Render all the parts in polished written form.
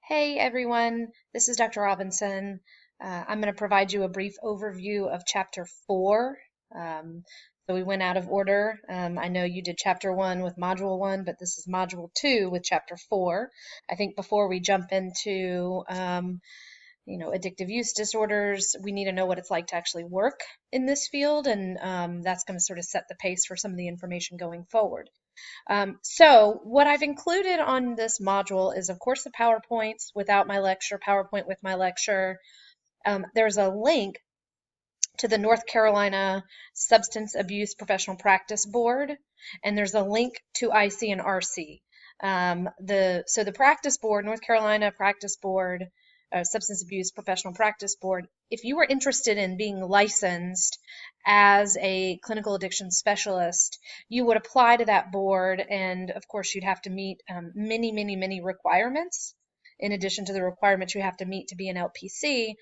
Hey everyone, this is Dr. Robinson. I'm going to provide you a brief overview of Chapter 4. So we went out of order. I know you did Chapter 1 with Module 1, but this is Module 2 with Chapter 4. I think before we jump into addictive use disorders, we need to know what it's like to actually work in this field, and that's going to sort of set the pace for some of the information going forward. So what I've included on this module is, of course, the PowerPoints without my lecture, PowerPoint with my lecture. There's a link to the North Carolina Substance Abuse Professional Practice Board, and there's a link to ICNRC. So the practice board, North Carolina Practice Board, Substance Abuse Professional Practice Board, if you were interested in being licensed as a clinical addiction specialist, you would apply to that board, and of course you'd have to meet many requirements. In addition to the requirements you have to meet to be an LPC,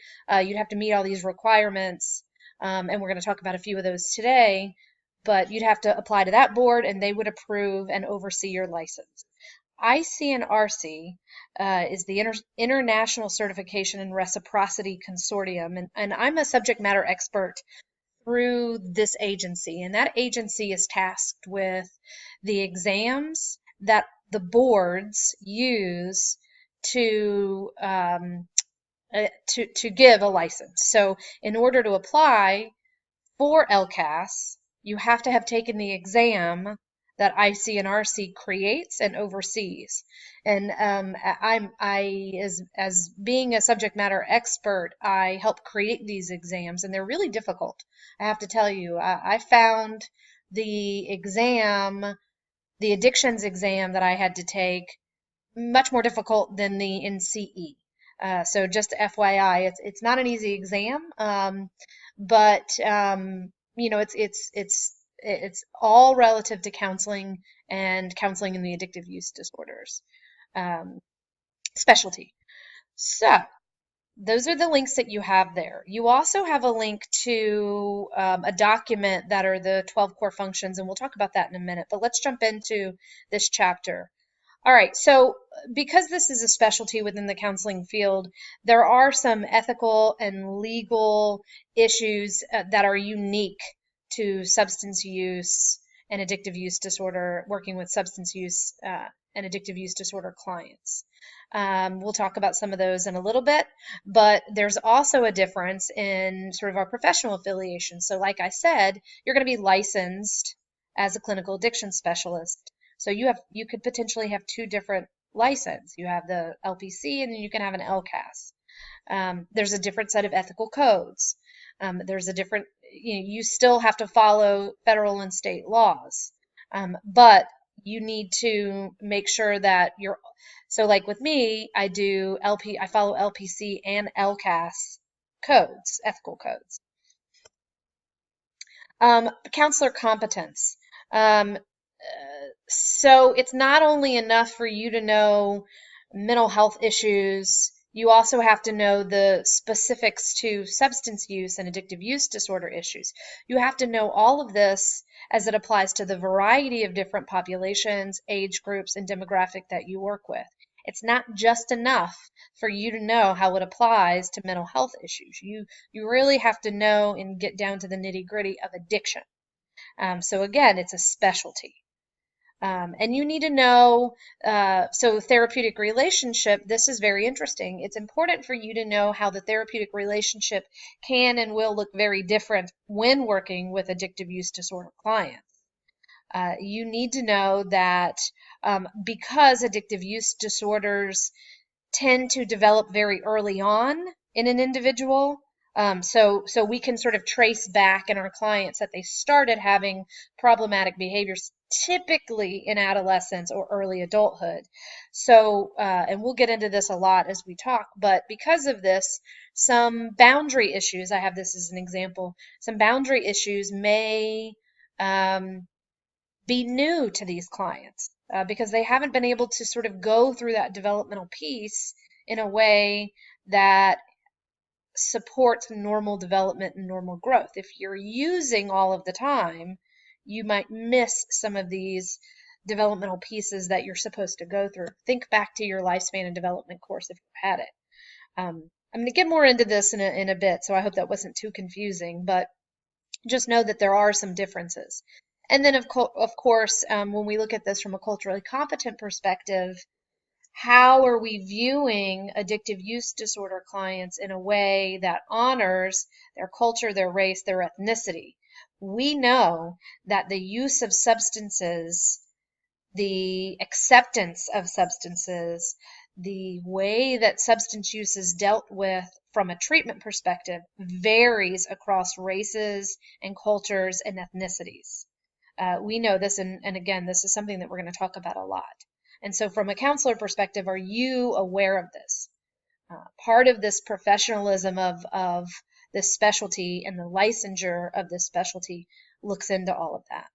you'd have to meet all these requirements, and we're going to talk about a few of those today, but you'd have to apply to that board and they would approve and oversee your license. ICNRC is the International Certification and Reciprocity Consortium, and I'm a subject matter expert through this agency, and that agency is tasked with the exams that the boards use to give a license. So in order to apply for LCAS, you have to have taken the exam that ICNRC creates and oversees. And as being a subject matter expert, I help create these exams, and they're really difficult. I have to tell you, I found the exam, the addictions exam that I had to take, much more difficult than the NCE. So just FYI, it's not an easy exam, but it's all relative to counseling and counseling in the addictive use disorders specialty. So those are the links that you have there. You also have a link to a document that are the 12 core functions, and we'll talk about that in a minute, but let's jump into this chapter. All right, so because this is a specialty within the counseling field, there are some ethical and legal issues that are unique to substance use and addictive use disorder, working with substance use and addictive use disorder clients. We'll talk about some of those in a little bit, but there's also a difference in sort of our professional affiliation. So like I said, you're going to be licensed as a clinical addiction specialist. So you could potentially have two different licenses. You have the LPC and then you can have an LCAS. There's a different set of ethical codes. There's a different, you still have to follow federal and state laws. But you need to make sure that so like with me, I follow LPC and LCAS codes, ethical codes. Counselor competence. So it's not only enough for you to know mental health issues, you also have to know the specifics to substance use and addictive use disorder issues. You have to know all of this as it applies to the variety of different populations, age groups, and demographic that you work with. It's not just enough for you to know how it applies to mental health issues. You really have to know and get down to the nitty-gritty of addiction. So again, it's a specialty. And you need to know, so therapeutic relationship, this is very interesting. It's important for you to know how the therapeutic relationship can and will look very different when working with addictive use disorder clients. You need to know that because addictive use disorders tend to develop very early on in an individual, so we can sort of trace back in our clients that they started having problematic behaviors typically in adolescence or early adulthood. So, and we'll get into this a lot as we talk, but because of this, some boundary issues, I have this as an example, some boundary issues may be new to these clients because they haven't been able to sort of go through that developmental piece in a way that supports normal development and normal growth. If you're using all of the time, you might miss some of these developmental pieces that you're supposed to go through. Think back to your lifespan and development course if you've had it. I'm going to get more into this in a bit, so I hope that wasn't too confusing, but just know that there are some differences. And then, of course, when we look at this from a culturally competent perspective, how are we viewing addictive use disorder clients in a way that honors their culture, their race, their ethnicity? We know that the use of substances, the acceptance of substances, the way that substance use is dealt with from a treatment perspective varies across races and cultures and ethnicities. We know this, and again, this is something that we're going to talk about a lot. And so from a counselor perspective, are you aware of this? Part of this professionalism of this specialty and the licensure of this specialty looks into all of that.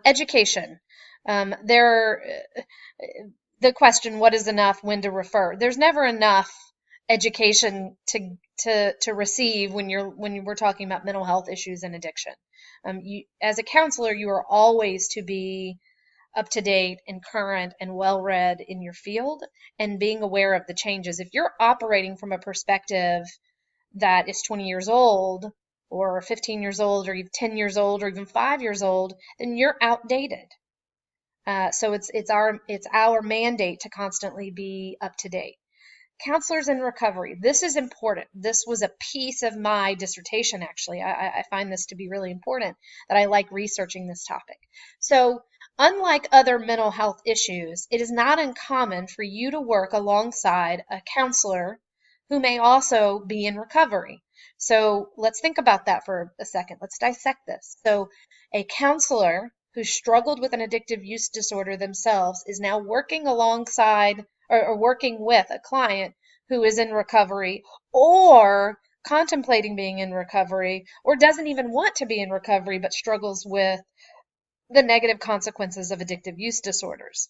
Education. The question, what is enough, when to refer? There's never enough education to receive when we're talking about mental health issues and addiction. As a counselor, you are always to be up to date and current and well read in your field and being aware of the changes. If you're operating from a perspective that is 20 years old or 15 years old or even 10 years old or even 5 years old, then you're outdated. So it's our mandate to constantly be up to date. Counselors in recovery. This is important. This was a piece of my dissertation, actually. I find this to be really important, that I like researching this topic. So unlike other mental health issues, it is not uncommon for you to work alongside a counselor who may also be in recovery. So let's think about that for a second. Let's dissect this. So a counselor who struggled with an addictive use disorder themselves is now working alongside or working with a client who is in recovery or contemplating being in recovery or doesn't even want to be in recovery but struggles with the negative consequences of addictive use disorders.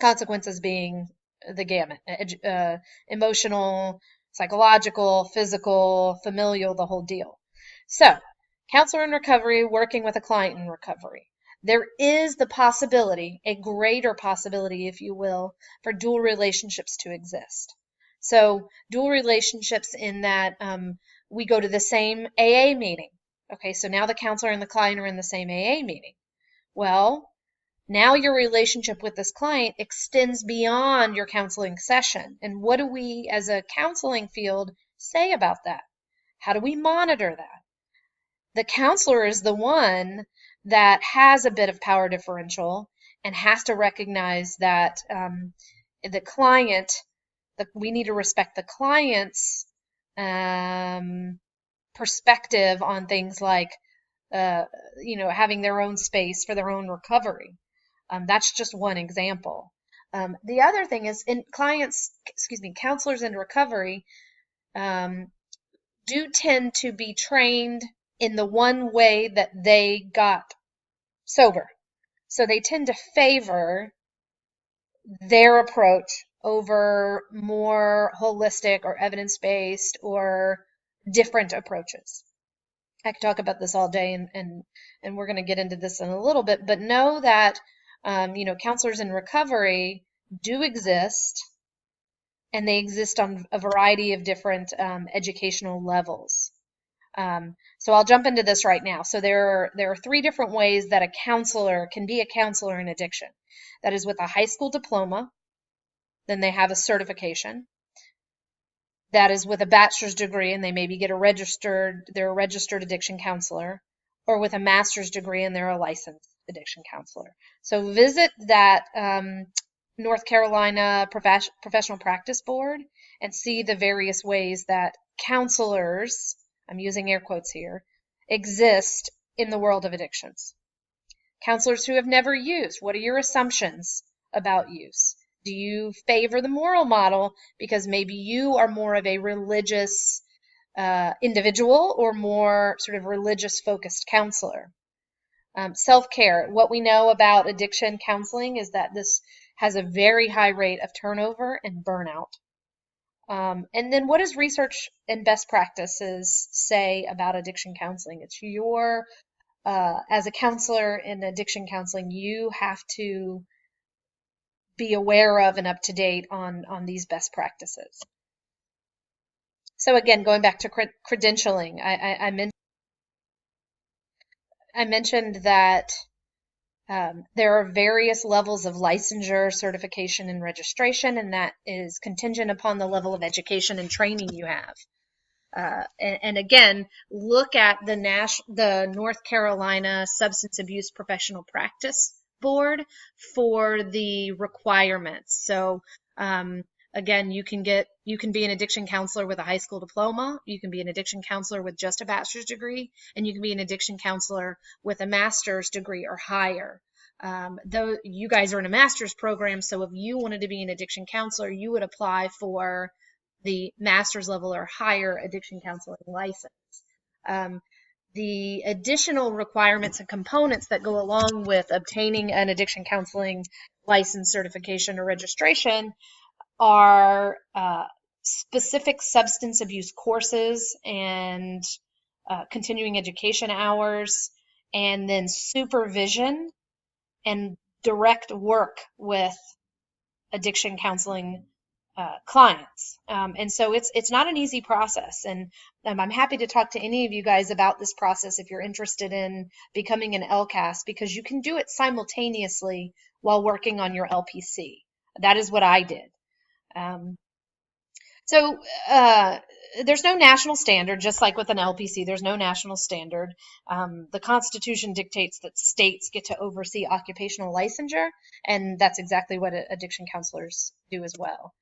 Consequences being the gamut, emotional, psychological, physical, familial, the whole deal. So, counselor in recovery working with a client in recovery. There is the possibility, a greater possibility, if you will, for dual relationships to exist. So dual relationships in that we go to the same AA meeting. Okay, so now the counselor and the client are in the same AA meeting. Well, now your relationship with this client extends beyond your counseling session. And what do we as a counseling field say about that? How do we monitor that? The counselor is the one that has a bit of power differential and has to recognize that the client, we need to respect the client's perspective on things like, having their own space for their own recovery. That's just one example. The other thing is counselors in recovery do tend to be trained in the one way that they got sober. So they tend to favor their approach over more holistic or evidence-based or different approaches. I could talk about this all day, and we're going to get into this in a little bit, but know that counselors in recovery do exist, and they exist on a variety of different educational levels. So I'll jump into this right now. So there are 3 different ways that a counselor can be a counselor in addiction. That is with a high school diploma, then they have a certification. That is with a bachelor's degree, and they maybe they're a registered addiction counselor, or with a master's degree and they're a licensed addiction counselor. So visit that North Carolina Professional Practice Board and see the various ways that counselors, I'm using air quotes here, exist in the world of addictions. Counselors who have never used, what are your assumptions about use? Do you favor the moral model because maybe you are more of a religious individual or more sort of religious focused counselor? Self-care. What we know about addiction counseling is that this has a very high rate of turnover and burnout. And then what does research and best practices say about addiction counseling? It's your as a counselor in addiction counseling, you have to be aware of and up to date on these best practices. So again, going back to credentialing, I mentioned that there are various levels of licensure, certification, and registration, and that is contingent upon the level of education and training you have. And again, look at the North Carolina Substance Abuse Professional Practice Board for the requirements. So again, you can be an addiction counselor with a high school diploma, you can be an addiction counselor with just a bachelor's degree, and you can be an addiction counselor with a master's degree or higher. Though you guys are in a master's program, so if you wanted to be an addiction counselor, you would apply for the master's level or higher addiction counseling license. The additional requirements and components that go along with obtaining an addiction counseling license, certification, or registration are specific substance abuse courses and continuing education hours, and then supervision and direct work with addiction counseling clients. And so it's not an easy process. And I'm happy to talk to any of you guys about this process if you're interested in becoming an LCAS, because you can do it simultaneously while working on your LPC. That is what I did. So there's no national standard, just like with an LPC, there's no national standard. The Constitution dictates that states get to oversee occupational licensure, and that's exactly what addiction counselors do as well.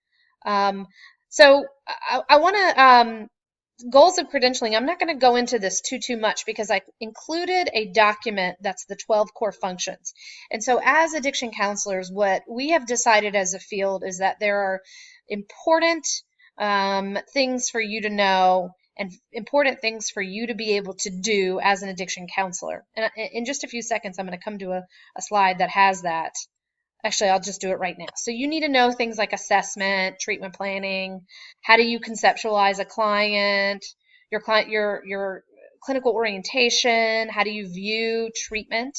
So I want to, goals of credentialing, I'm not going to go into this too much because I included a document that's the 12 core functions. And so as addiction counselors, what we have decided as a field is that there are important things for you to know and important things for you to be able to do as an addiction counselor. And in just a few seconds, I'm going to come to a slide that has that. Actually, I'll just do it right now. So you need to know things like assessment, treatment planning, how do you conceptualize a client, your clinical orientation, how do you view treatment,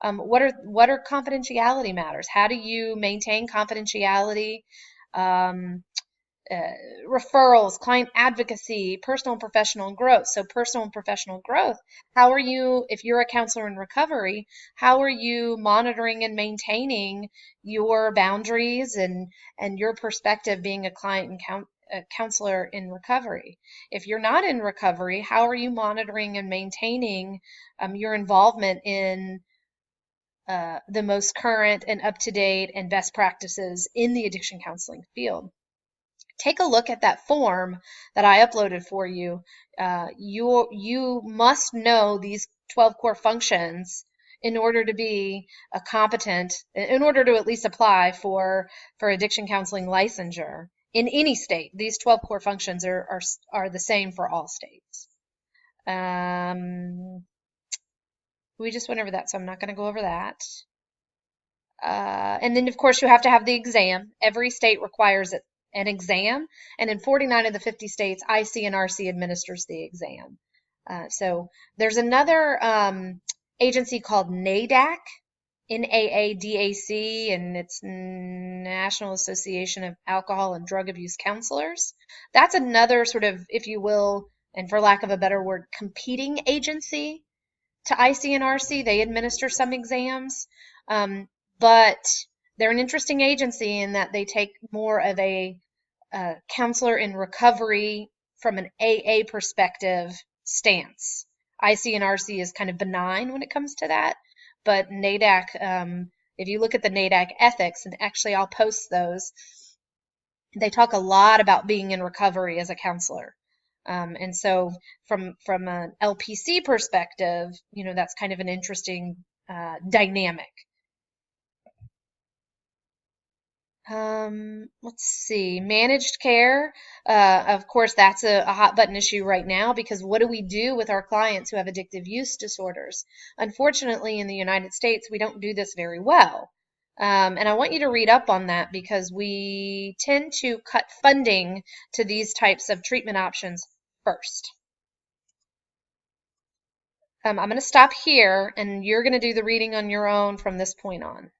what are confidentiality matters, how do you maintain confidentiality, referrals, client advocacy, personal and professional growth. So personal and professional growth, how are you, if you're a counselor in recovery, how are you monitoring and maintaining your boundaries and your perspective being a client and a counselor in recovery? If you're not in recovery, how are you monitoring and maintaining your involvement in the most current and up-to-date and best practices in the addiction counseling field? Take a look at that form that I uploaded for you. You must know these 12 core functions in order to be a competent, in order to at least apply for addiction counseling licensure in any state. These 12 core functions are the same for all states. We just went over that, so I'm not going to go over that. And then, of course, you have to have the exam. Every state requires an exam, and in 49 of the 50 states, ICNRC administers the exam. So there's another agency called NAADAC, NAADAC, and it's National Association of Alcohol and Drug Abuse Counselors. That's another sort of, if you will, and for lack of a better word, competing agency to ICNRC. They administer some exams, but they're an interesting agency in that they take more of a counselor in recovery from an AA perspective stance. ICNRC is kind of benign when it comes to that, but NAADAC, if you look at the NAADAC ethics, and actually I'll post those, they talk a lot about being in recovery as a counselor. And so from an LPC perspective, you know, that's kind of an interesting dynamic. Let's see, managed care. Of course, that's a hot button issue right now, because what do we do with our clients who have addictive use disorders? Unfortunately, in the United States, we don't do this very well. And I want you to read up on that, because we tend to cut funding to these types of treatment options first. I'm going to stop here, and you're going to do the reading on your own from this point on.